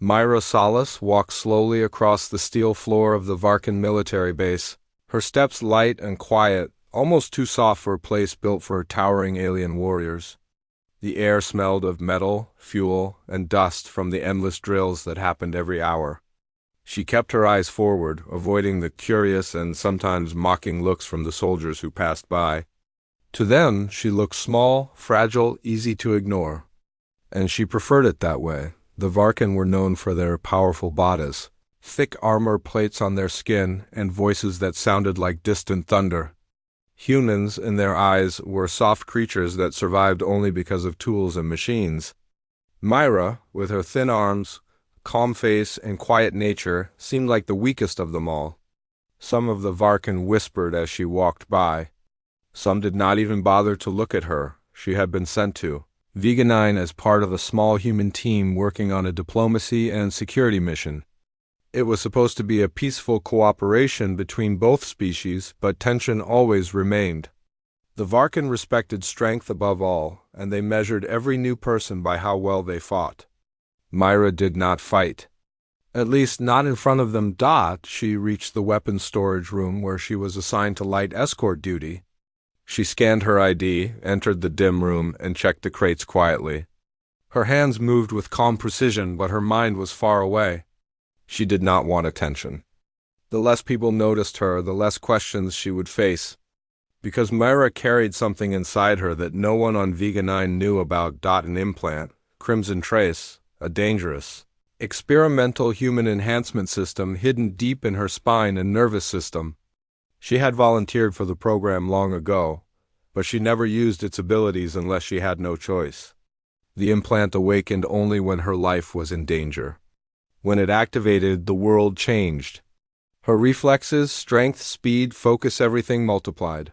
Myra Salas walked slowly across the steel floor of the Varkan military base, her steps light and quiet, almost too soft for a place built for towering alien warriors. The air smelled of metal, fuel, and dust from the endless drills that happened every hour. She kept her eyes forward, avoiding the curious and sometimes mocking looks from the soldiers who passed by. To them, she looked small, fragile, easy to ignore. And she preferred it that way. The Varkan were known for their powerful bodies, thick armor plates on their skin, and voices that sounded like distant thunder. Humans, in their eyes, were soft creatures that survived only because of tools and machines. Myra, with her thin arms, calm face, and quiet nature, seemed like the weakest of them all. Some of the Varkan whispered as she walked by. Some did not even bother to look at her. She had been sent to Veganine as part of a small human team working on a diplomacy and security mission. It was supposed to be a peaceful cooperation between both species, but tension always remained. The Varkan respected strength above all, and they measured every new person by how well they fought. Myra did not fight. At least not in front of them. She reached the weapons storage room where she was assigned to light escort duty. She scanned her ID, entered the dim room, and checked the crates quietly. Her hands moved with calm precision, but her mind was far away. She did not want attention. The less people noticed her, the less questions she would face. Because Myra carried something inside her that no one on Veganine knew about. An implant, Crimson Trace, a dangerous, experimental human enhancement system hidden deep in her spine and nervous system. She had volunteered for the program long ago, but she never used its abilities unless she had no choice. The implant awakened only when her life was in danger. When it activated, the world changed. Her reflexes, strength, speed, focus, everything multiplied.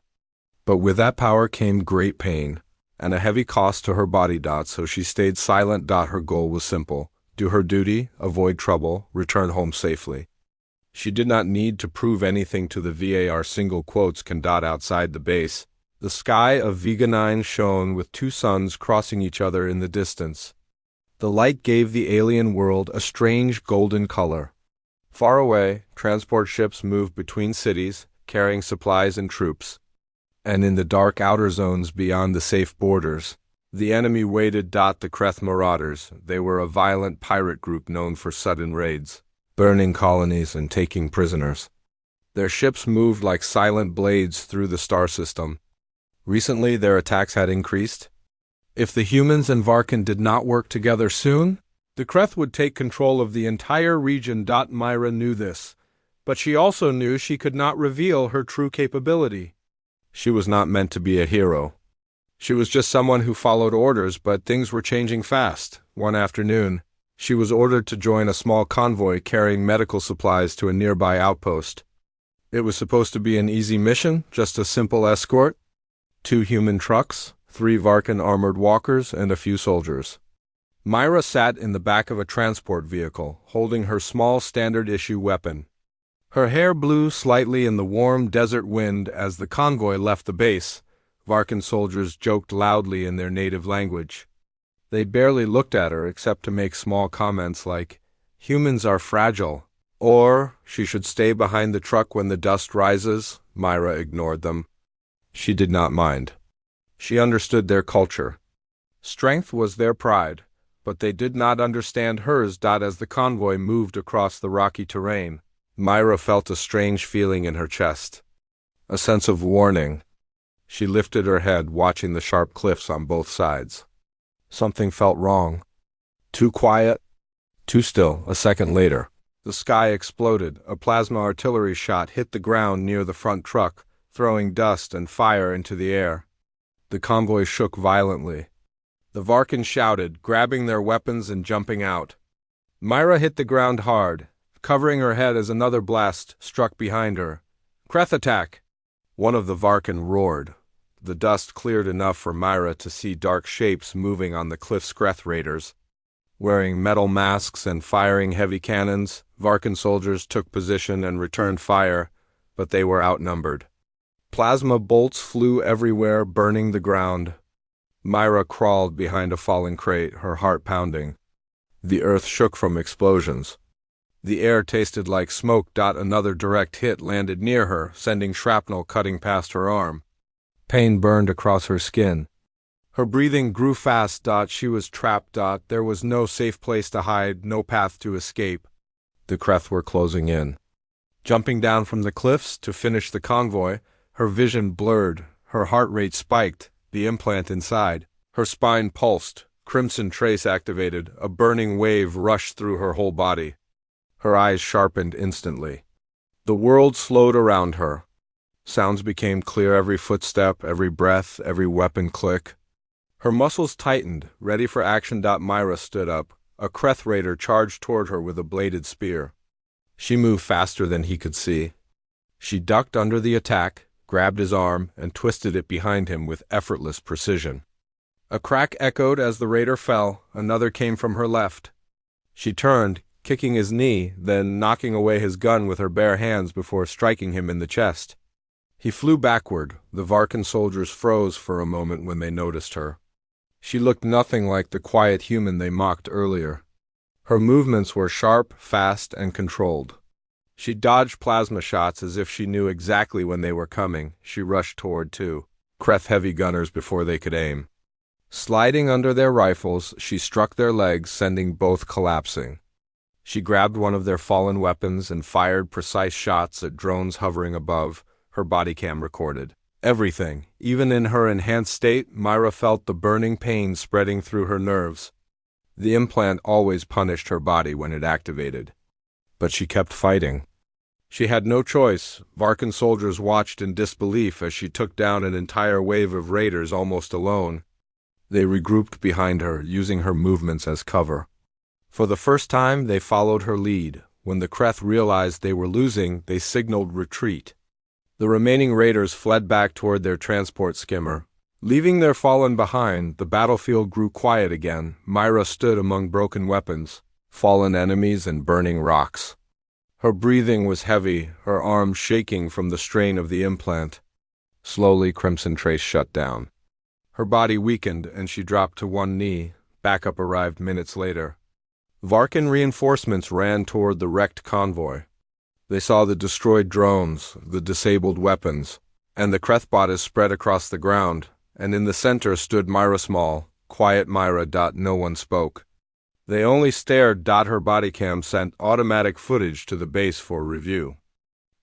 But with that power came great pain, and a heavy cost to her body. So she stayed silent. Her goal was simple: do her duty, avoid trouble, return home safely. She did not need to prove anything to the VAR. Single quotes can. Outside the base, the sky of Veganine shone with two suns crossing each other in the distance. The light gave the alien world a strange golden color. Far away, transport ships moved between cities, carrying supplies and troops. And in the dark outer zones beyond the safe borders, the enemy waited. The Kreth Marauders, they were a violent pirate group known for sudden raids, burning colonies and taking prisoners. Their ships moved like silent blades through the star system. Recently, their attacks had increased. If the humans and Varkan did not work together soon, the Kreth would take control of the entire region. Myra knew this, but she also knew she could not reveal her true capability. She was not meant to be a hero. She was just someone who followed orders, but things were changing fast. One afternoon, she was ordered to join a small convoy carrying medical supplies to a nearby outpost. It was supposed to be an easy mission, just a simple escort. 2 human trucks, 3 Varkan armored walkers, and a few soldiers. Myra sat in the back of a transport vehicle, holding her small standard-issue weapon. Her hair blew slightly in the warm desert wind as the convoy left the base. Varkan soldiers joked loudly in their native language. They barely looked at her except to make small comments like, "Humans are fragile," or, "She should stay behind the truck when the dust rises." Myra ignored them. She did not mind. She understood their culture. Strength was their pride, but they did not understand hers. As the convoy moved across the rocky terrain, Myra felt a strange feeling in her chest, a sense of warning. She lifted her head, watching the sharp cliffs on both sides. Something felt wrong. Too quiet, too still. A second later, the sky exploded. A plasma artillery shot hit the ground near the front truck, throwing dust and fire into the air. The convoy shook violently. The Varkan shouted, grabbing their weapons and jumping out. Myra hit the ground hard, covering her head as another blast struck behind her. "Kreth attack!" One of the Varkan roared. The dust cleared enough for Myra to see dark shapes moving on the cliff's. Kreth raiders. Wearing metal masks and firing heavy cannons, Varkan soldiers took position and returned fire, but they were outnumbered. Plasma bolts flew everywhere, burning the ground. Myra crawled behind a fallen crate, her heart pounding. The earth shook from explosions. The air tasted like smoke. Another direct hit landed near her, sending shrapnel cutting past her arm. Pain burned across her skin. Her breathing grew fast. She was trapped. There was no safe place to hide, no path to escape. The Kreth were closing in. Jumping down from the cliffs to finish the convoy, her vision blurred, her heart rate spiked, the implant inside. Her spine pulsed, crimson trace activated, a burning wave rushed through her whole body. Her eyes sharpened instantly. The world slowed around her. Sounds became clear, every footstep, every breath, every weapon click. Her muscles tightened, ready for action. Myra stood up. A Kreth raider charged toward her with a bladed spear. She moved faster than he could see. She ducked under the attack, grabbed his arm, and twisted it behind him with effortless precision. A crack echoed as the raider fell. Another came from her left. She turned, kicking his knee, then knocking away his gun with her bare hands before striking him in the chest. He flew backward. The Varkan soldiers froze for a moment when they noticed her. She looked nothing like the quiet human they mocked earlier. Her movements were sharp, fast, and controlled. She dodged plasma shots as if she knew exactly when they were coming. She rushed toward two Kreth heavy gunners before they could aim. Sliding under their rifles, she struck their legs, sending both collapsing. She grabbed one of their fallen weapons and fired precise shots at drones hovering above. Her body cam recorded everything. Even in her enhanced state, Myra felt the burning pain spreading through her nerves. The implant always punished her body when it activated. But she kept fighting. She had no choice. Varkan soldiers watched in disbelief as she took down an entire wave of raiders almost alone. They regrouped behind her, using her movements as cover. For the first time, they followed her lead. When the Kreth realized they were losing, they signaled retreat. The remaining raiders fled back toward their transport skimmer. Leaving their fallen behind, the battlefield grew quiet again. Myra stood among broken weapons, fallen enemies, and burning rocks. Her breathing was heavy, her arms shaking from the strain of the implant. Slowly, Crimson Trace shut down. Her body weakened, and she dropped to one knee. Backup arrived minutes later. Varkan reinforcements ran toward the wrecked convoy. They saw the destroyed drones, the disabled weapons, and the Kreth bodies spread across the ground, and in the center stood Myra Small, quiet Myra. No one spoke. They only stared. Her body cam sent automatic footage to the base for review.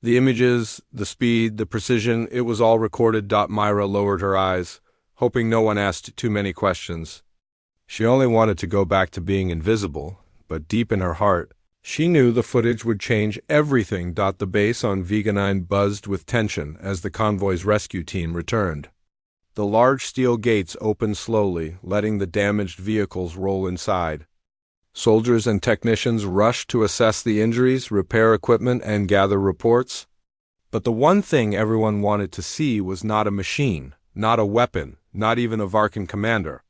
The images, the speed, the precision, it was all recorded. Myra lowered her eyes, hoping no one asked too many questions. She only wanted to go back to being invisible, but deep in her heart, she knew the footage would change everything. The base on Vega 9 buzzed with tension as the convoy's rescue team returned. The large steel gates opened slowly, letting the damaged vehicles roll inside. Soldiers and technicians rushed to assess the injuries, repair equipment, and gather reports. But the one thing everyone wanted to see was not a machine, not a weapon, not even a Varkan commander.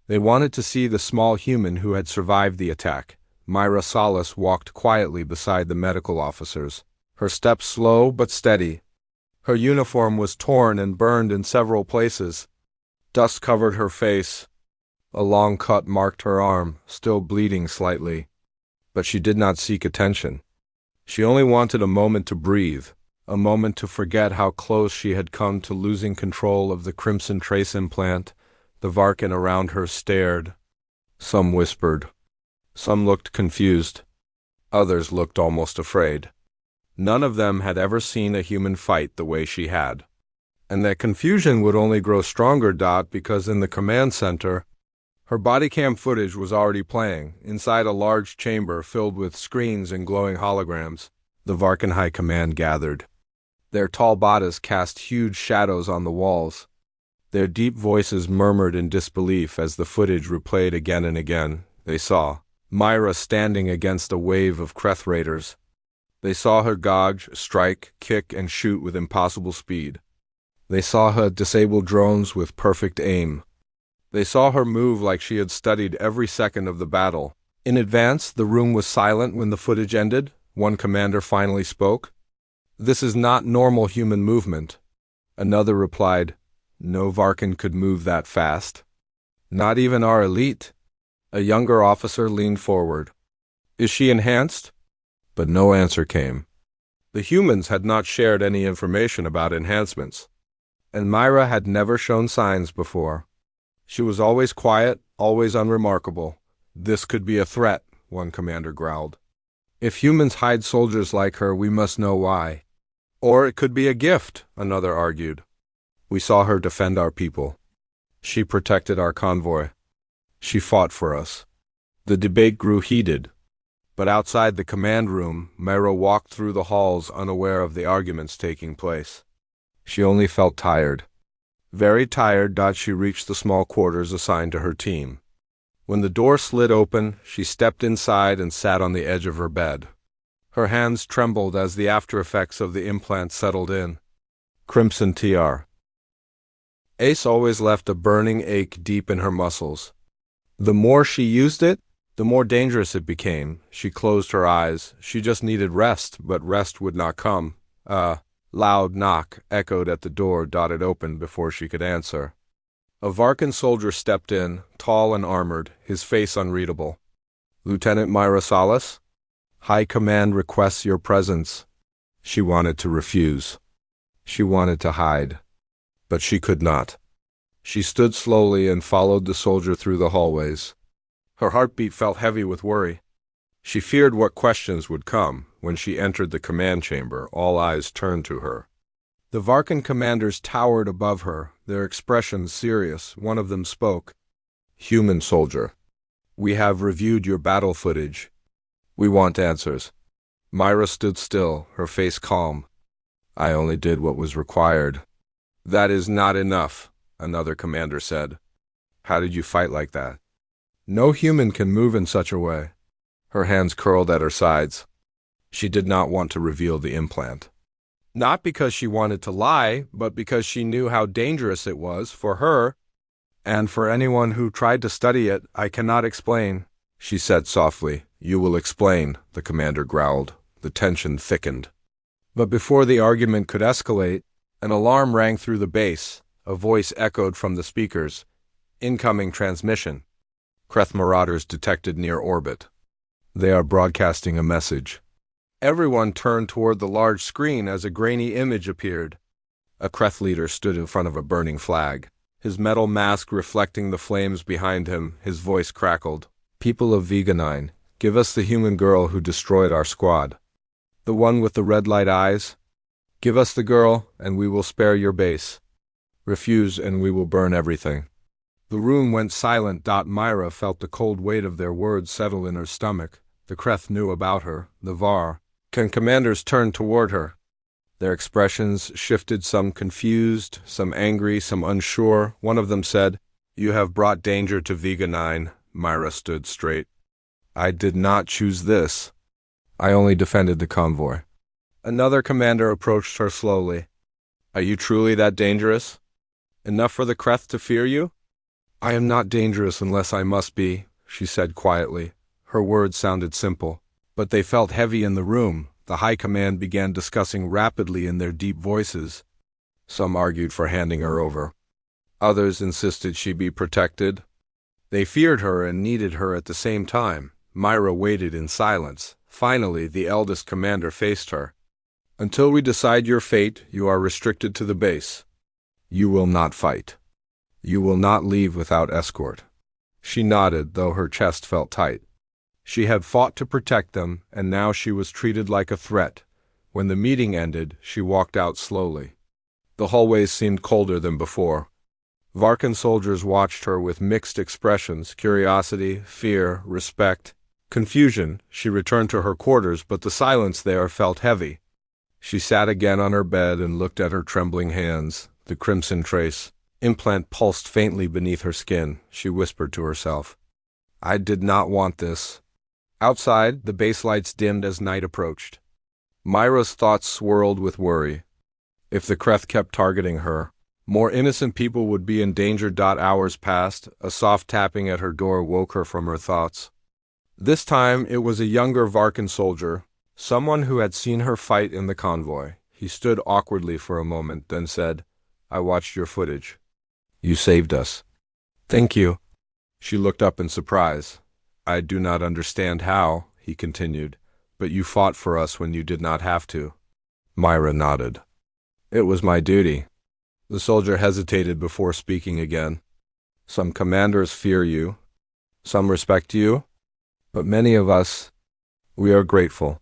They wanted to see the small human who had survived the attack. Myra Salas walked quietly beside the medical officers, her steps slow but steady. Her uniform was torn and burned in several places. Dust covered her face. A long cut marked her arm, still bleeding slightly. But she did not seek attention. She only wanted a moment to breathe, a moment to forget how close she had come to losing control of the Crimson Trace implant. The Varkan around her stared. Some whispered. Some looked confused. Others looked almost afraid. None of them had ever seen a human fight the way she had. And that confusion would only grow stronger. Because in the command center, her body cam footage was already playing, inside a large chamber filled with screens and glowing holograms. The Varkan High Command gathered. Their tall bodies cast huge shadows on the walls. Their deep voices murmured in disbelief as the footage replayed again and again. They saw Myra standing against a wave of Kreth raiders. They saw her dodge, strike, kick, and shoot with impossible speed. They saw her disable drones with perfect aim. They saw her move like she had studied every second of the battle. In advance, the room was silent when the footage ended. One commander finally spoke. "This is not normal human movement." Another replied, "No Varkan could move that fast. Not even our elite." A younger officer leaned forward. Is she enhanced? But no answer came. The humans had not shared any information about enhancements, and Myra had never shown signs before. She was always quiet, always unremarkable. This could be a threat, one commander growled. If humans hide soldiers like her, we must know why. Or it could be a gift, another argued. We saw her defend our people. She protected our convoy. She fought for us. The debate grew heated. But outside the command room, Myra walked through the halls unaware of the arguments taking place. She only felt tired. Very tired. She reached the small quarters assigned to her team. When the door slid open, she stepped inside and sat on the edge of her bed. Her hands trembled as the after-effects of the implant settled in. Crimson TR. Ace always left a burning ache deep in her muscles. The more she used it, the more dangerous it became. She closed her eyes. She just needed rest, but rest would not come. A loud knock echoed at the door. It opened before she could answer. A Varkan soldier stepped in, tall and armored, his face unreadable. Lieutenant Myra Salas? High Command requests your presence. She wanted to refuse. She wanted to hide. But she could not. She stood slowly and followed the soldier through the hallways. Her heartbeat felt heavy with worry. She feared what questions would come. When she entered the command chamber, all eyes turned to her. The Varkan commanders towered above her, their expressions serious. One of them spoke. Human soldier. We have reviewed your battle footage. We want answers. Myra stood still, her face calm. I only did what was required. That is not enough, another commander said. How did you fight like that? No human can move in such a way. Her hands curled at her sides. She did not want to reveal the implant. Not because she wanted to lie, but because she knew how dangerous it was for her and for anyone who tried to study it. I cannot explain, she said softly. You will explain, the commander growled. The tension thickened. But before the argument could escalate, an alarm rang through the base. A voice echoed from the speakers. Incoming transmission. Kreth marauders detected near orbit. They are broadcasting a message. Everyone turned toward the large screen as a grainy image appeared. A Kreth leader stood in front of a burning flag. His metal mask reflecting the flames behind him, his voice crackled. People of Vega-9, give us the human girl who destroyed our squad. The one with the red light eyes? Give us the girl, and we will spare your base. Refuse, and we will burn everything. The room went silent. Myra felt the cold weight of their words settle in her stomach. The Kreth knew about her, the Var. Commanders turned toward her. Their expressions shifted, some confused, some angry, some unsure. One of them said, You have brought danger to Vega-9. Myra stood straight. I did not choose this. I only defended the convoy. Another commander approached her slowly. Are you truly that dangerous? Enough for the Kreth to fear you? I am not dangerous unless I must be, she said quietly. Her words sounded simple, but they felt heavy in the room. The High Command began discussing rapidly in their deep voices. Some argued for handing her over. Others insisted she be protected. They feared her and needed her at the same time. Myra waited in silence. Finally, the eldest commander faced her. Until we decide your fate, you are restricted to the base. You will not fight. You will not leave without escort. She nodded, though her chest felt tight. She had fought to protect them, and now she was treated like a threat. When the meeting ended, she walked out slowly. The hallways seemed colder than before. Varkan soldiers watched her with mixed expressions: curiosity, fear, respect, confusion. She returned to her quarters, but the silence there felt heavy. She sat again on her bed and looked at her trembling hands. The crimson trace implant pulsed faintly beneath her skin. She whispered to herself, I did not want this. Outside, the base lights dimmed as night approached. Myra's thoughts swirled with worry. If the Kreth kept targeting her, more innocent people would be in danger. Hours passed. A soft tapping at her door woke her from her thoughts. This time, it was a younger Varkan soldier, someone who had seen her fight in the convoy. He stood awkwardly for a moment, then said, I watched your footage. You saved us. Thank you. She looked up in surprise. I do not understand how, he continued, but you fought for us when you did not have to. Myra nodded. It was my duty. The soldier hesitated before speaking again. Some commanders fear you. Some respect you. But many of us, we are grateful.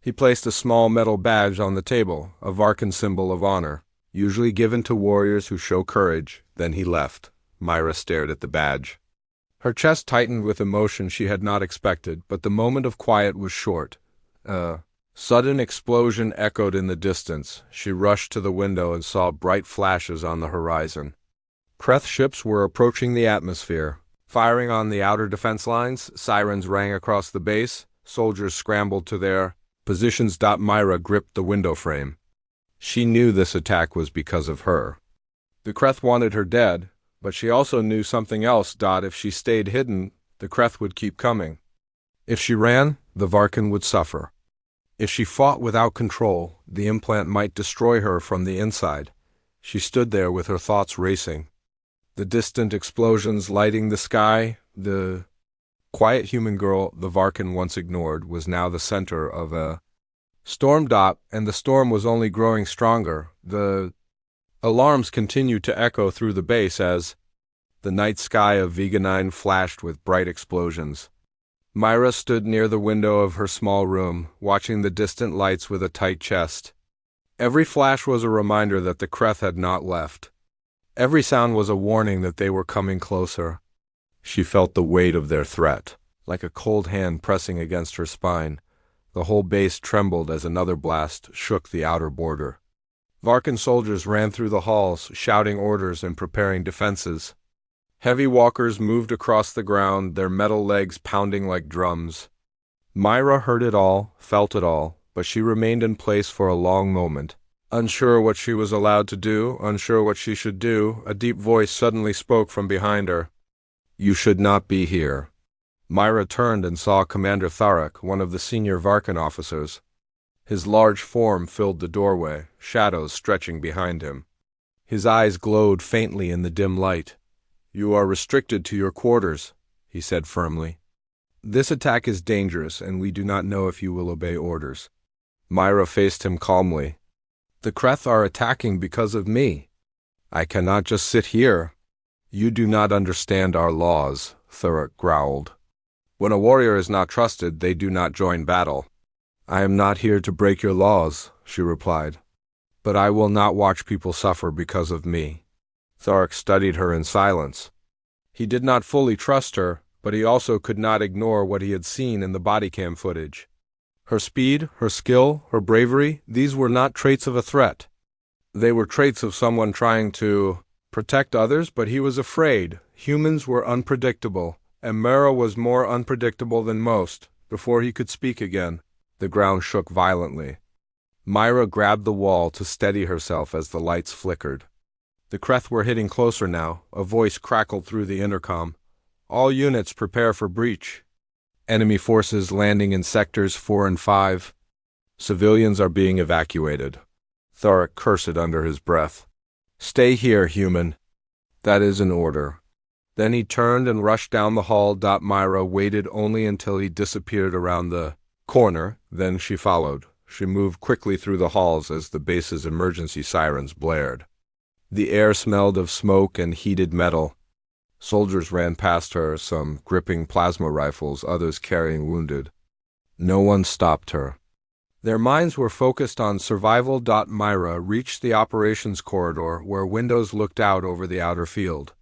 He placed a small metal badge on the table, a Varkan symbol of honor, usually given to warriors who show courage. Then he left. Myra stared at the badge. Her chest tightened with emotion she had not expected, but the moment of quiet was short. A sudden explosion echoed in the distance. She rushed to the window and saw bright flashes on the horizon. Kreth ships were approaching the atmosphere. Firing on the outer defense lines, sirens rang across the base. Soldiers scrambled to their positions. Myra gripped the window frame. She knew this attack was because of her. The Kreth wanted her dead, but she also knew something else. If she stayed hidden, the Kreth would keep coming. If she ran, the Varkan would suffer. If she fought without control, the implant might destroy her from the inside. She stood there with her thoughts racing. The distant explosions lighting the sky, the quiet human girl the Varkan once ignored was now the center of a storm. And the storm was only growing stronger. The alarms continued to echo through the base as the night sky of Veganine flashed with bright explosions. Myra stood near the window of her small room, watching the distant lights with a tight chest. Every flash was a reminder that the Kreth had not left. Every sound was a warning that they were coming closer. She felt the weight of their threat, like a cold hand pressing against her spine. The whole base trembled as another blast shook the outer border. Varkan soldiers ran through the halls, shouting orders and preparing defenses. Heavy walkers moved across the ground, their metal legs pounding like drums. Myra heard it all, felt it all, but she remained in place for a long moment. Unsure what she was allowed to do, unsure what she should do, a deep voice suddenly spoke from behind her. You should not be here. Myra turned and saw Commander Tharek, one of the senior Varkan officers. His large form filled the doorway, shadows stretching behind him. His eyes glowed faintly in the dim light. You are restricted to your quarters, he said firmly. This attack is dangerous, and we do not know if you will obey orders. Myra faced him calmly. The Kreth are attacking because of me. I cannot just sit here. You do not understand our laws, Tharek growled. When a warrior is not trusted, they do not join battle. I am not here to break your laws, she replied. But I will not watch people suffer because of me. Tharek studied her in silence. He did not fully trust her, but he also could not ignore what he had seen in the bodycam footage. Her speed, her skill, her bravery, these were not traits of a threat. They were traits of someone trying to protect others, but he was afraid. Humans were unpredictable, and Myra was more unpredictable than most. Before he could speak again, the ground shook violently. Myra grabbed the wall to steady herself as the lights flickered. The Kreth were hitting closer now. A voice crackled through the intercom. All units prepare for breach. Enemy forces landing in sectors 4 and 5. Civilians are being evacuated. Tharek cursed under his breath. Stay here, human. That is an order. Then he turned and rushed down the hall. Myra waited only until he disappeared around the corner, then she followed. She moved quickly through the halls as the base's emergency sirens blared. The air smelled of smoke and heated metal. Soldiers ran past her, some gripping plasma rifles, others carrying wounded. No one stopped her. Their minds were focused on survival. Myra reached the operations corridor where windows looked out over the outer field.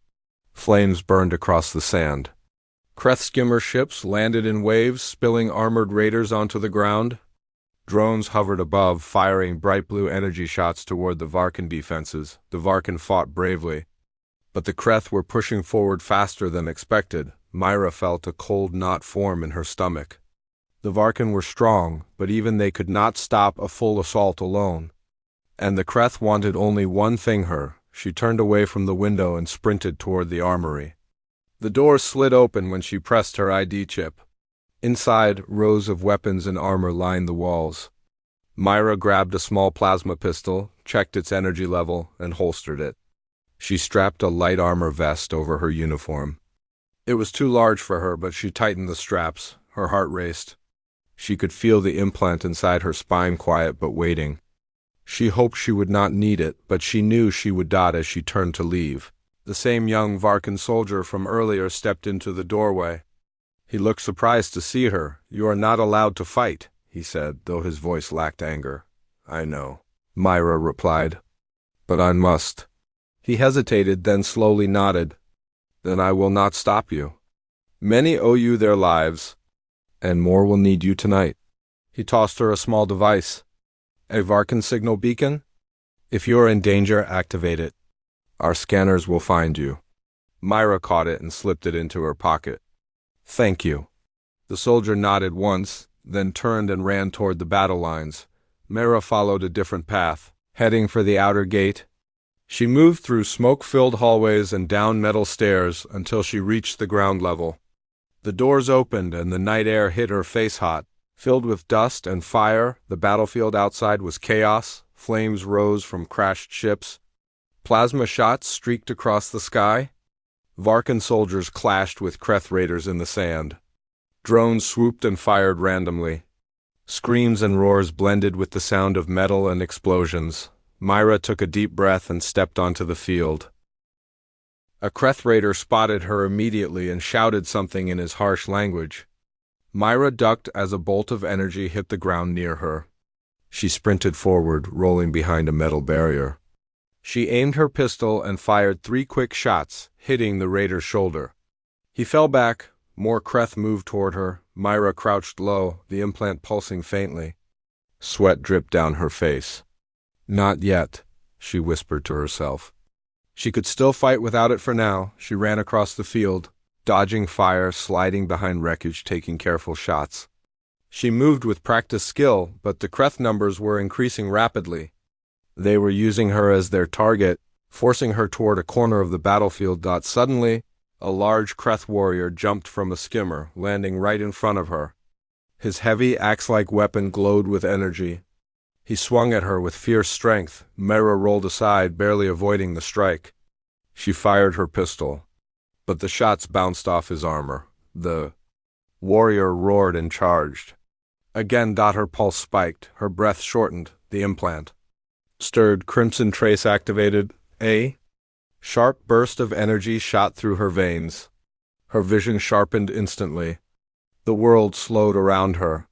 Flames burned across the sand. Kreth skimmer ships landed in waves, spilling armored raiders onto the ground. Drones hovered above, firing bright blue energy shots toward the Varkan defenses. The Varkan fought bravely, but the Kreth were pushing forward faster than expected. Myra felt a cold knot form in her stomach. The Varkan were strong, but even they could not stop a full assault alone. And the Kreth wanted only one thing her. She turned away from the window and sprinted toward the armory. The door slid open when she pressed her ID chip. Inside, rows of weapons and armor lined the walls. Myra grabbed a small plasma pistol, checked its energy level, and holstered it. She strapped a light armor vest over her uniform. It was too large for her, but she tightened the straps. Her heart raced. She could feel the implant inside her spine, quiet but waiting. She hoped she would not need it, but she knew she would dot as she turned to leave. The same young Varkan soldier from earlier stepped into the doorway. He looked surprised to see her. "You are not allowed to fight," he said, though his voice lacked anger. "I know," Myra replied. "But I must." He hesitated, then slowly nodded. "Then I will not stop you. Many owe you their lives, and more will need you tonight." He tossed her a small device. "A Varkan signal beacon? If you are in danger, activate it. Our scanners will find you." Myra caught it and slipped it into her pocket. "Thank you." The soldier nodded once, then turned and ran toward the battle lines. Myra followed a different path, heading for the outer gate. She moved through smoke-filled hallways and down metal stairs until she reached the ground level. The doors opened and the night air hit her face hot. Filled with dust and fire, the battlefield outside was chaos. Flames rose from crashed ships. Plasma shots streaked across the sky. Varkan soldiers clashed with Kreth raiders in the sand. Drones swooped and fired randomly. Screams and roars blended with the sound of metal and explosions. Myra took a deep breath and stepped onto the field. A Kreth raider spotted her immediately and shouted something in his harsh language. Myra ducked as a bolt of energy hit the ground near her. She sprinted forward, rolling behind a metal barrier. She aimed her pistol and fired 3 quick shots, hitting the raider's shoulder. He fell back. More Kreth moved toward her. Myra crouched low, the implant pulsing faintly. Sweat dripped down her face. "Not yet," she whispered to herself. She could still fight without it for now. She ran across the field, dodging fire, sliding behind wreckage, taking careful shots. She moved with practiced skill, but the Kreth numbers were increasing rapidly. They were using her as their target, forcing her toward a corner of the battlefield. Suddenly, a large Kreth warrior jumped from a skimmer, landing right in front of her. His heavy, axe-like weapon glowed with energy. He swung at her with fierce strength. Myra rolled aside, barely avoiding the strike. She fired her pistol, but the shots bounced off his armor. The warrior roared and charged. Again, her pulse spiked, her breath shortened. The implant stirred, crimson trace activated. A sharp burst of energy shot through her veins. Her vision sharpened instantly. The world slowed around her.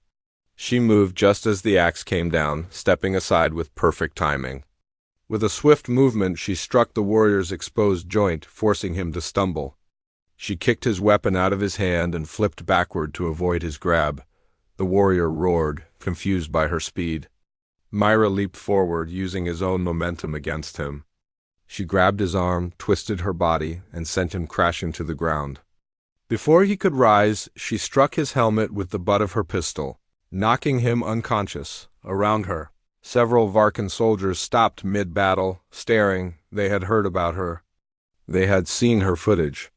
She moved just as the axe came down, stepping aside with perfect timing. With a swift movement, she struck the warrior's exposed joint, forcing him to stumble. She kicked his weapon out of his hand and flipped backward to avoid his grab. The warrior roared, confused by her speed. Myra leaped forward, using his own momentum against him. She grabbed his arm, twisted her body, and sent him crashing to the ground. Before he could rise, she struck his helmet with the butt of her pistol, knocking him unconscious. Around her, several Varkan soldiers stopped mid-battle, staring. They had heard about her. They had seen her footage.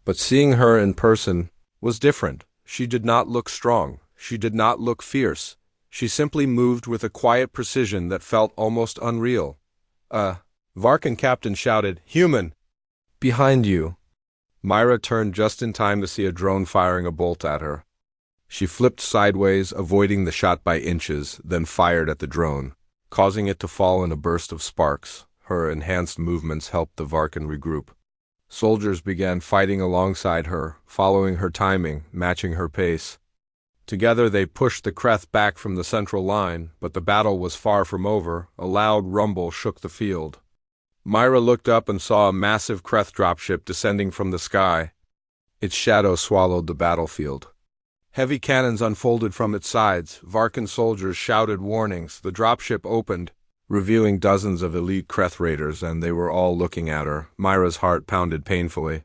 But seeing her in person was different. She did not look strong. She did not look fierce. She simply moved with a quiet precision that felt almost unreal. Varkan captain shouted, "Human! Behind you!" Myra turned just in time to see a drone firing a bolt at her. She flipped sideways, avoiding the shot by inches, then fired at the drone, causing it to fall in a burst of sparks. Her enhanced movements helped the Varkan regroup. Soldiers began fighting alongside her, following her timing, matching her pace. Together they pushed the Kreth back from the central line, but the battle was far from over. A loud rumble shook the field. Myra looked up and saw a massive Kreth dropship descending from the sky. Its shadow swallowed the battlefield. Heavy cannons unfolded from its sides. Varkan soldiers shouted warnings. The dropship opened, revealing dozens of elite Kreth raiders, and they were all looking at her. Myra's heart pounded painfully.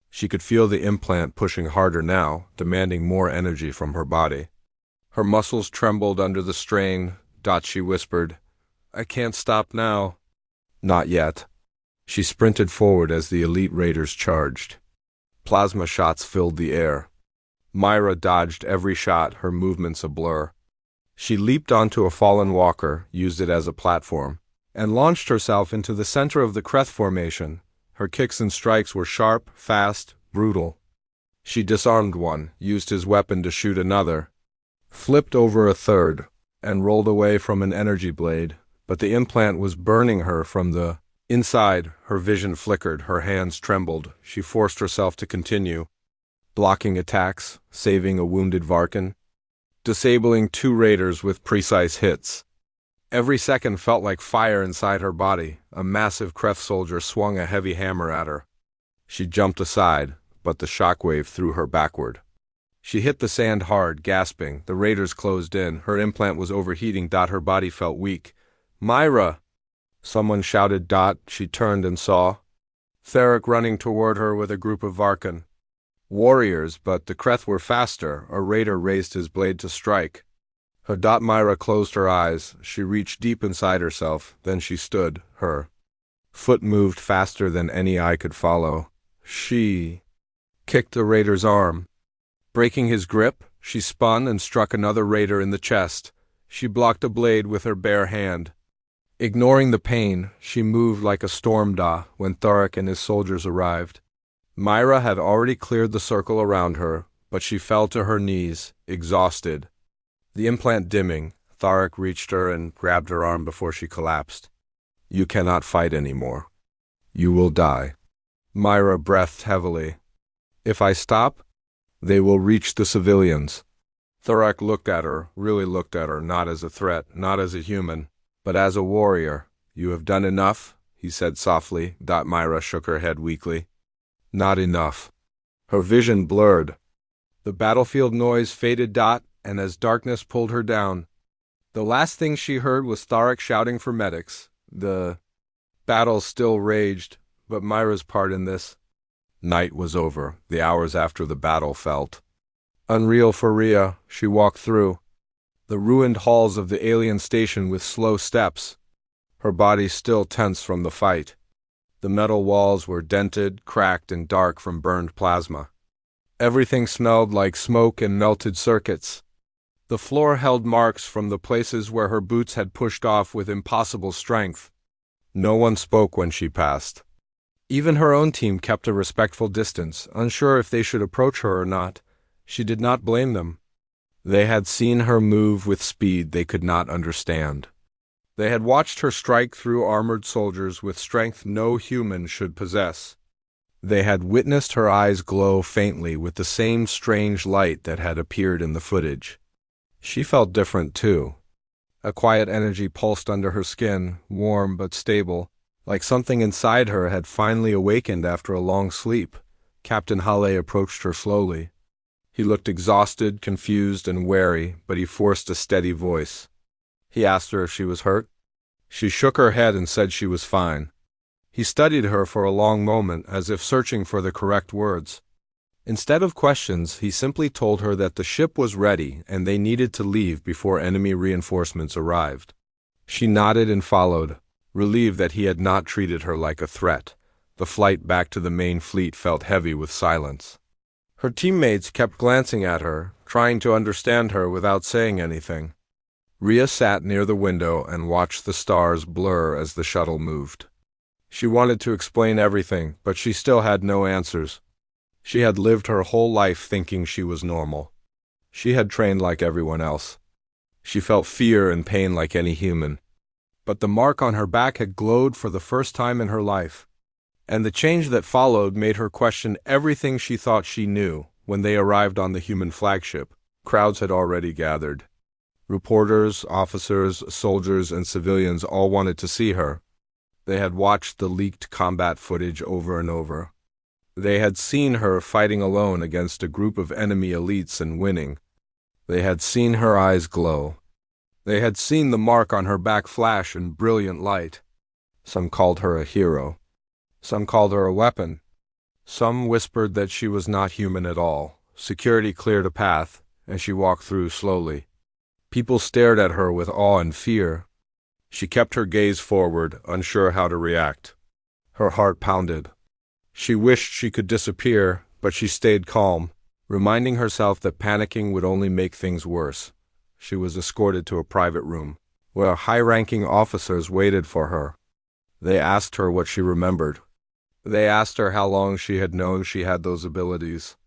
She could feel the implant pushing harder now, demanding more energy from her body. Her muscles trembled under the strain. She whispered, "I can't stop now." "Not yet." She sprinted forward as the elite raiders charged. Plasma shots filled the air. Myra dodged every shot, her movements a blur. She leaped onto a fallen walker, used it as a platform, and launched herself into the center of the Kreth formation. Her kicks and strikes were sharp, fast, brutal. She disarmed one, used his weapon to shoot another, flipped over a third, and rolled away from an energy blade, but the implant was burning her from the inside. Her vision flickered, her hands trembled. She forced herself to continue, blocking attacks, saving a wounded Varkan, disabling 2 raiders with precise hits. Every second felt like fire inside her body. A massive Kreth soldier swung a heavy hammer at her. She jumped aside, but the shockwave threw her backward. She hit the sand hard, gasping. The raiders closed in. Her implant was overheating. Her body felt weak. "Myra!" Someone shouted. She turned and saw Theric running toward her with a group of Varkan warriors, but the Kreth were faster. A raider raised his blade to strike. Myra closed her eyes. She reached deep inside herself. Then she stood. Her foot moved faster than any eye could follow. She kicked the raider's arm. Breaking his grip, she spun and struck another raider in the chest. She blocked a blade with her bare hand. Ignoring the pain, she moved like a storm when Tharic and his soldiers arrived. Myra had already cleared the circle around her, but she fell to her knees, exhausted. The implant dimming, Tharic reached her and grabbed her arm before she collapsed. "You cannot fight anymore. You will die." Myra breathed heavily. "If I stop, they will reach the civilians." Tharic looked at her, really looked at her, not as a threat, not as a human, but as a warrior. "You have done enough," he said softly. Myra shook her head weakly. "Not enough." Her vision blurred. The battlefield noise faded. And as darkness pulled her down, the last thing she heard was Tharic shouting for medics. The battle still raged, but Myra's part in this. Night was over. The hours after the battle felt unreal for Rhea. She walked through the ruined halls of the alien station with slow steps, her body still tense from the fight. The metal walls were dented, cracked, and dark from burned plasma. Everything smelled like smoke and melted circuits. The floor held marks from the places where her boots had pushed off with impossible strength. No one spoke when she passed. Even her own team kept a respectful distance, unsure if they should approach her or not. She did not blame them. They had seen her move with speed they could not understand. They had watched her strike through armored soldiers with strength no human should possess. They had witnessed her eyes glow faintly with the same strange light that had appeared in the footage. She felt different, too. A quiet energy pulsed under her skin, warm but stable, like something inside her had finally awakened after a long sleep. Captain Hale approached her slowly. He looked exhausted, confused, and wary, but he forced a steady voice. He asked her if she was hurt. She shook her head and said she was fine. He studied her for a long moment, as if searching for the correct words. Instead of questions, he simply told her that the ship was ready and they needed to leave before enemy reinforcements arrived. She nodded and followed, relieved that he had not treated her like a threat. The flight back to the main fleet felt heavy with silence. Her teammates kept glancing at her, trying to understand her without saying anything. Rhea sat near the window and watched the stars blur as the shuttle moved. She wanted to explain everything, but she still had no answers. She had lived her whole life thinking she was normal. She had trained like everyone else. She felt fear and pain like any human. But the mark on her back had glowed for the first time in her life. And the change that followed made her question everything she thought she knew. When they arrived on the human flagship, crowds had already gathered. Reporters, officers, soldiers, and civilians all wanted to see her. They had watched the leaked combat footage over and over. They had seen her fighting alone against a group of enemy elites and winning. They had seen her eyes glow. They had seen the mark on her back flash in brilliant light. Some called her a hero. Some called her a weapon. Some whispered that she was not human at all. Security cleared a path, and she walked through slowly. People stared at her with awe and fear. She kept her gaze forward, unsure how to react. Her heart pounded. She wished she could disappear, but she stayed calm, reminding herself that panicking would only make things worse. She was escorted to a private room, where high-ranking officers waited for her. They asked her what she remembered. They asked her how long she had known she had those abilities.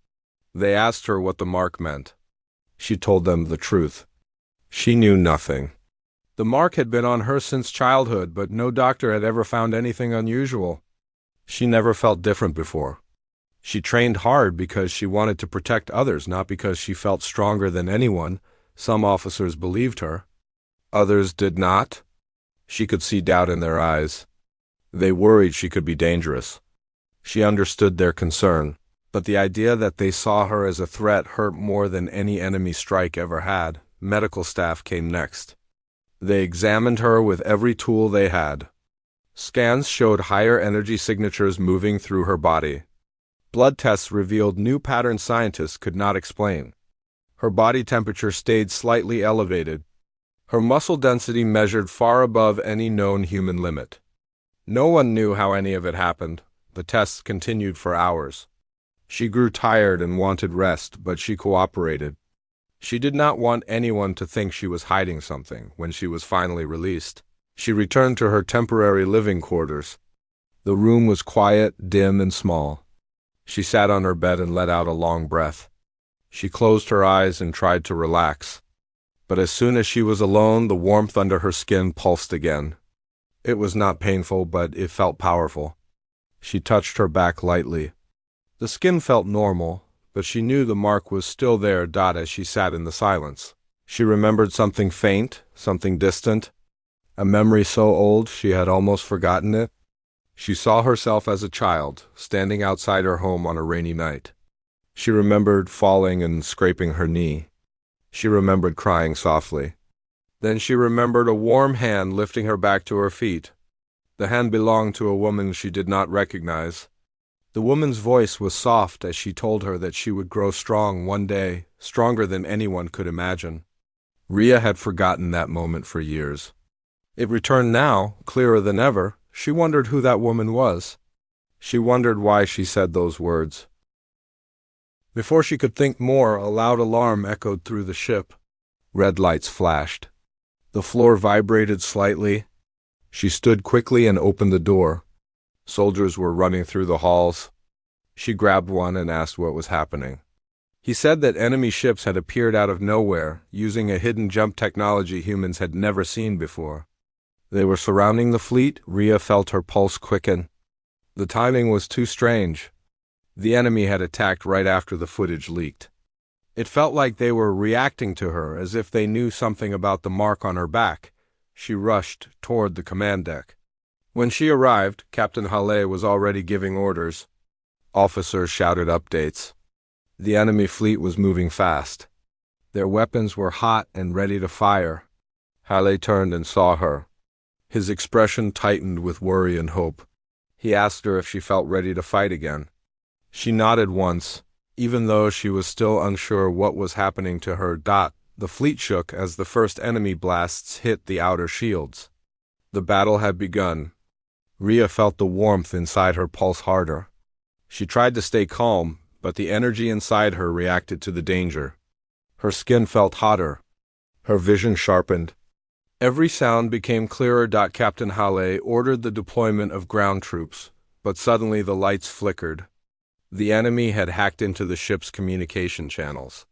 They asked her what the mark meant. She told them the truth. She knew nothing. The mark had been on her since childhood, but no doctor had ever found anything unusual. She never felt different before. She trained hard because she wanted to protect others, not because she felt stronger than anyone. Some officers believed her. Others did not. She could see doubt in their eyes. They worried she could be dangerous. She understood their concern, but the idea that they saw her as a threat hurt more than any enemy strike ever had. Medical staff came next. They examined her with every tool they had. Scans showed higher energy signatures moving through her body. Blood tests revealed new patterns scientists could not explain. Her body temperature stayed slightly elevated. Her muscle density measured far above any known human limit. No one knew how any of it happened. The tests continued for hours. She grew tired and wanted rest, but she cooperated. She did not want anyone to think she was hiding something. When she was finally released, she returned to her temporary living quarters. The room was quiet, dim, and small. She sat on her bed and let out a long breath. She closed her eyes and tried to relax. But as soon as she was alone, the warmth under her skin pulsed again. It was not painful, but it felt powerful. She touched her back lightly. The skin felt normal, but she knew the mark was still there. As she sat in the silence, she remembered something faint, something distant, a memory so old she had almost forgotten it. She saw herself as a child, standing outside her home on a rainy night. She remembered falling and scraping her knee. She remembered crying softly. Then she remembered a warm hand lifting her back to her feet. The hand belonged to a woman she did not recognize. The woman's voice was soft as she told her that she would grow strong one day, stronger than anyone could imagine. Rhea had forgotten that moment for years. It returned now, clearer than ever. She wondered who that woman was. She wondered why she said those words. Before she could think more, a loud alarm echoed through the ship. Red lights flashed. The floor vibrated slightly. She stood quickly and opened the door. Soldiers were running through the halls. She grabbed one and asked what was happening. He said that enemy ships had appeared out of nowhere, using a hidden jump technology humans had never seen before. They were surrounding the fleet. Rhea felt her pulse quicken. The timing was too strange. The enemy had attacked right after the footage leaked. It felt like they were reacting to her, as if they knew something about the mark on her back. She rushed toward the command deck. When she arrived, Captain Halle was already giving orders. Officers shouted updates. The enemy fleet was moving fast. Their weapons were hot and ready to fire. Halle turned and saw her. His expression tightened with worry and hope. He asked her if she felt ready to fight again. She nodded once, even though she was still unsure what was happening to her. The fleet shook as the first enemy blasts hit the outer shields. The battle had begun. Rhea felt the warmth inside her pulse harder. She tried to stay calm, but the energy inside her reacted to the danger. Her skin felt hotter. Her vision sharpened. Every sound became clearer. Captain Halle ordered the deployment of ground troops, but suddenly the lights flickered. The enemy had hacked into the ship's communication channels.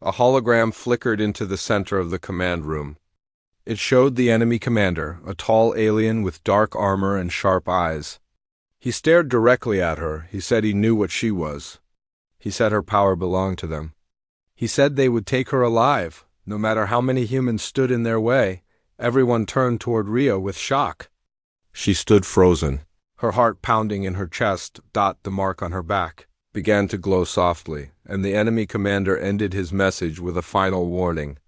A hologram flickered into the center of the command room. It showed the enemy commander, a tall alien with dark armor and sharp eyes. He stared directly at her. He said he knew what she was. He said her power belonged to them. He said they would take her alive, no matter how many humans stood in their way. Everyone turned toward Rhea with shock. She stood frozen, her heart pounding in her chest. The mark on her back began to glow softly, and the enemy commander ended his message with a final warning.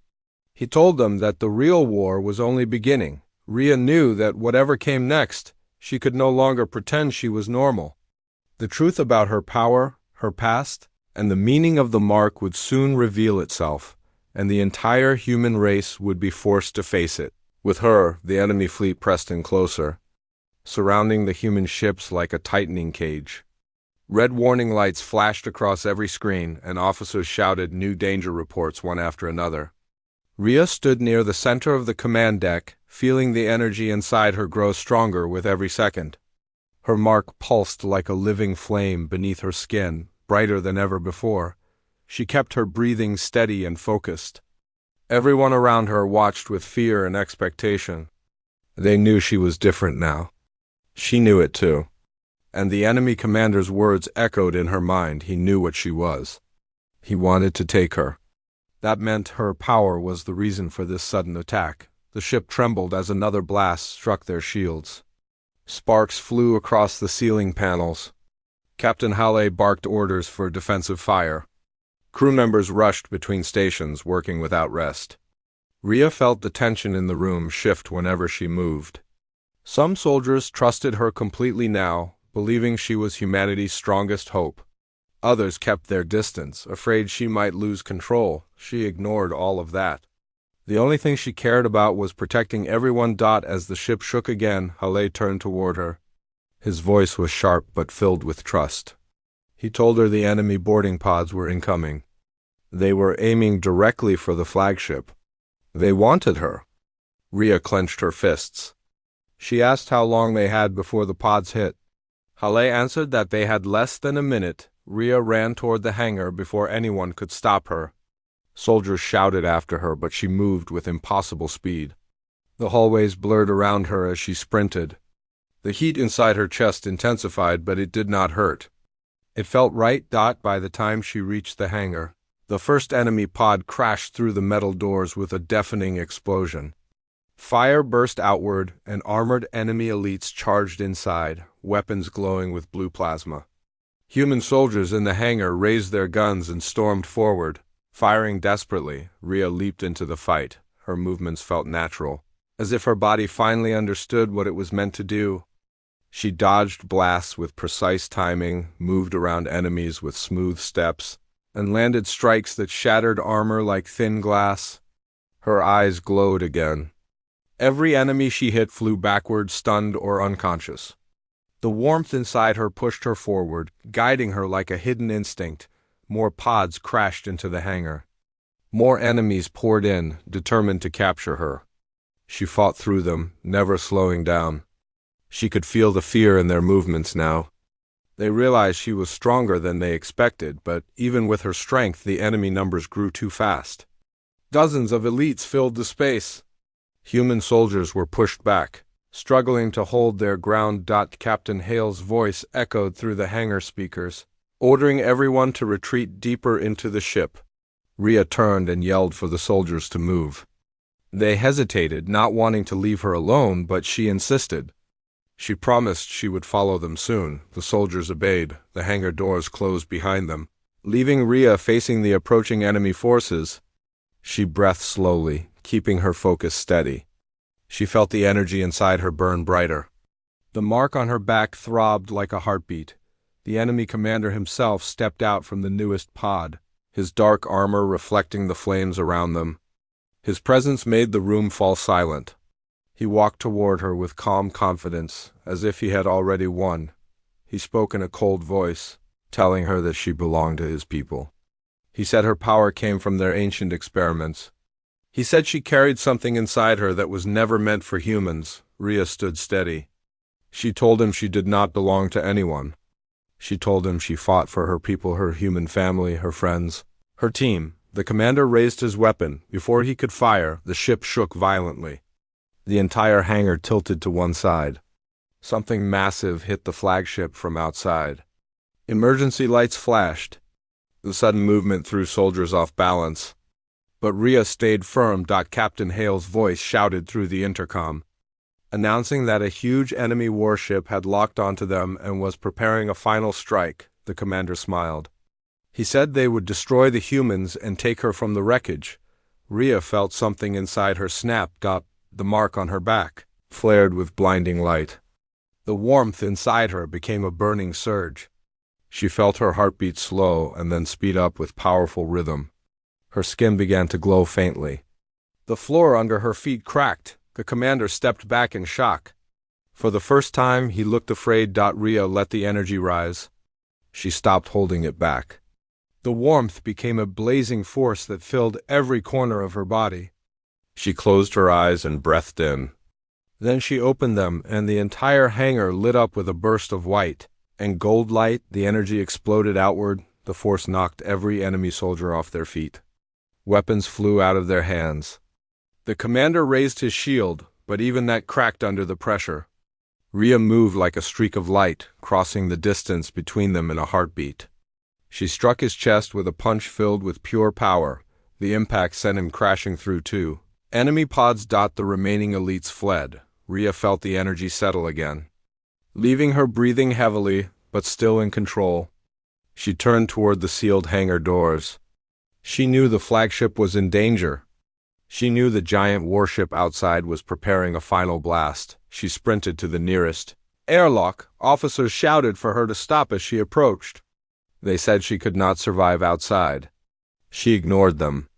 He told them that the real war was only beginning. Rhea knew that whatever came next, she could no longer pretend she was normal. The truth about her power, her past, and the meaning of the mark would soon reveal itself, and the entire human race would be forced to face it. With her, the enemy fleet pressed in closer, surrounding the human ships like a tightening cage. Red warning lights flashed across every screen, and officers shouted new danger reports one after another. Rhea stood near the center of the command deck, feeling the energy inside her grow stronger with every second. Her mark pulsed like a living flame beneath her skin, brighter than ever before. She kept her breathing steady and focused. Everyone around her watched with fear and expectation. They knew she was different now. She knew it too. And the enemy commander's words echoed in her mind. He knew what she was. He wanted to take her. That meant her power was the reason for this sudden attack. The ship trembled as another blast struck their shields. Sparks flew across the ceiling panels. Captain Hale barked orders for defensive fire. Crew members rushed between stations, working without rest. Rhea felt the tension in the room shift whenever she moved. Some soldiers trusted her completely now, believing she was humanity's strongest hope. Others kept their distance, afraid she might lose control. She ignored all of that. The only thing she cared about was protecting everyone. As the ship shook again, Hale turned toward her. His voice was sharp but filled with trust. He told her the enemy boarding pods were incoming. They were aiming directly for the flagship. They wanted her. Rhea clenched her fists. She asked how long they had before the pods hit. Hale answered that they had less than a minute. Rhea ran toward the hangar before anyone could stop her. Soldiers shouted after her, but she moved with impossible speed. The hallways blurred around her as she sprinted. The heat inside her chest intensified, but it did not hurt. It felt right. By the time she reached the hangar, the first enemy pod crashed through the metal doors with a deafening explosion. Fire burst outward, and armored enemy elites charged inside, weapons glowing with blue plasma. Human soldiers in the hangar raised their guns and stormed forward. Firing desperately, Rhea leaped into the fight. Her movements felt natural, as if her body finally understood what it was meant to do. She dodged blasts with precise timing, moved around enemies with smooth steps, and landed strikes that shattered armor like thin glass. Her eyes glowed again. Every enemy she hit flew backward, stunned or unconscious. The warmth inside her pushed her forward, guiding her like a hidden instinct. More pods crashed into the hangar. More enemies poured in, determined to capture her. She fought through them, never slowing down. She could feel the fear in their movements now. They realized she was stronger than they expected, but even with her strength, the enemy numbers grew too fast. Dozens of elites filled the space. Human soldiers were pushed back, struggling to hold their ground. Captain Hale's voice echoed through the hangar speakers, ordering everyone to retreat deeper into the ship. Rhea turned and yelled for the soldiers to move. They hesitated, not wanting to leave her alone, but she insisted. She promised she would follow them soon. The soldiers obeyed. The hangar doors closed behind them, leaving Rhea facing the approaching enemy forces. She breathed slowly, keeping her focus steady. She felt the energy inside her burn brighter. The mark on her back throbbed like a heartbeat. The enemy commander himself stepped out from the newest pod, his dark armor reflecting the flames around them. His presence made the room fall silent. He walked toward her with calm confidence, as if he had already won. He spoke in a cold voice, telling her that she belonged to his people. He said her power came from their ancient experiments. He said she carried something inside her that was never meant for humans. Rhea stood steady. She told him she did not belong to anyone. She told him she fought for her people, her human family, her friends, her team. The commander raised his weapon. Before he could fire, the ship shook violently. The entire hangar tilted to one side. Something massive hit the flagship from outside. Emergency lights flashed. The sudden movement threw soldiers off balance. But Rhea stayed firm. Captain Hale's voice shouted through the intercom, announcing that a huge enemy warship had locked onto them and was preparing a final strike. The commander smiled. He said they would destroy the humans and take her from the wreckage. Rhea felt something inside her snap. The mark on her back flared with blinding light. The warmth inside her became a burning surge. She felt her heartbeat slow and then speed up with powerful rhythm. Her skin began to glow faintly. The floor under her feet cracked. The commander stepped back in shock. For the first time, he looked afraid. Rhea let the energy rise. She stopped holding it back. The warmth became a blazing force that filled every corner of her body. She closed her eyes and breathed in. Then she opened them, and the entire hangar lit up with a burst of white and gold light. The energy exploded outward, The force knocked every enemy soldier off their feet. Weapons flew out of their hands. The commander raised his shield, but even that cracked under the pressure. Rhea moved like a streak of light, crossing the distance between them in a heartbeat. She struck his chest with a punch filled with pure power. The impact sent him crashing through two. Enemy pods. The remaining elites fled. Rhea felt the energy settle again, leaving her breathing heavily, but still in control. She turned toward the sealed hangar doors. She knew the flagship was in danger. She knew the giant warship outside was preparing a final blast. She sprinted to the nearest airlock. Officers shouted for her to stop as she approached. They said she could not survive outside. She ignored them.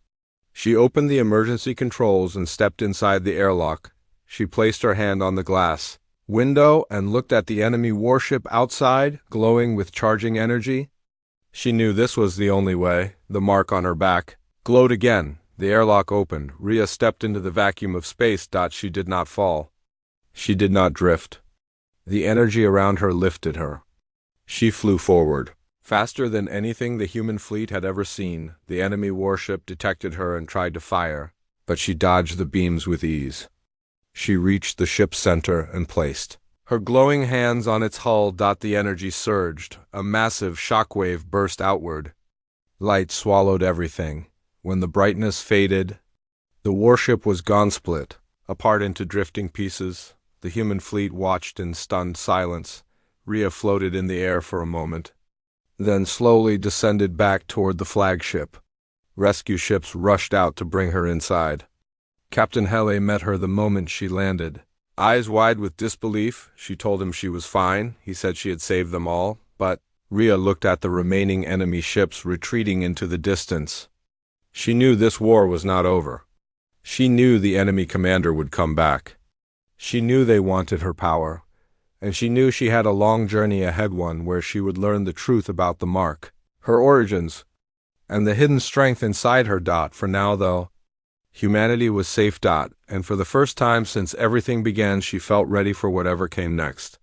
She opened the emergency controls and stepped inside the airlock. She placed her hand on the glass window and looked at the enemy warship outside, glowing with charging energy. She knew this was the only way. The mark on her back glowed again. The airlock opened. Rhea stepped into the vacuum of space. She did not fall. She did not drift. The energy around her lifted her. She flew forward. Faster than anything the human fleet had ever seen. The enemy warship detected her and tried to fire, but she dodged the beams with ease. She reached the ship's center and placed her glowing hands on its hull. The energy surged. A massive shockwave burst outward. Light swallowed everything. When the brightness faded, the warship was gone, split apart into drifting pieces. The human fleet watched in stunned silence. Rhea floated in the air for a moment, then slowly descended back toward the flagship. Rescue ships rushed out to bring her inside. Captain Hele met her the moment she landed. Eyes wide with disbelief, she told him she was fine. He said she had saved them all, but Rhea looked at the remaining enemy ships retreating into the distance. She knew this war was not over. She knew the enemy commander would come back. She knew they wanted her power, and she knew she had a long journey ahead, one where she would learn the truth about the mark, her origins, and the hidden strength inside her. For now, though, humanity was safe. And for the first time since everything began, she felt ready for whatever came next.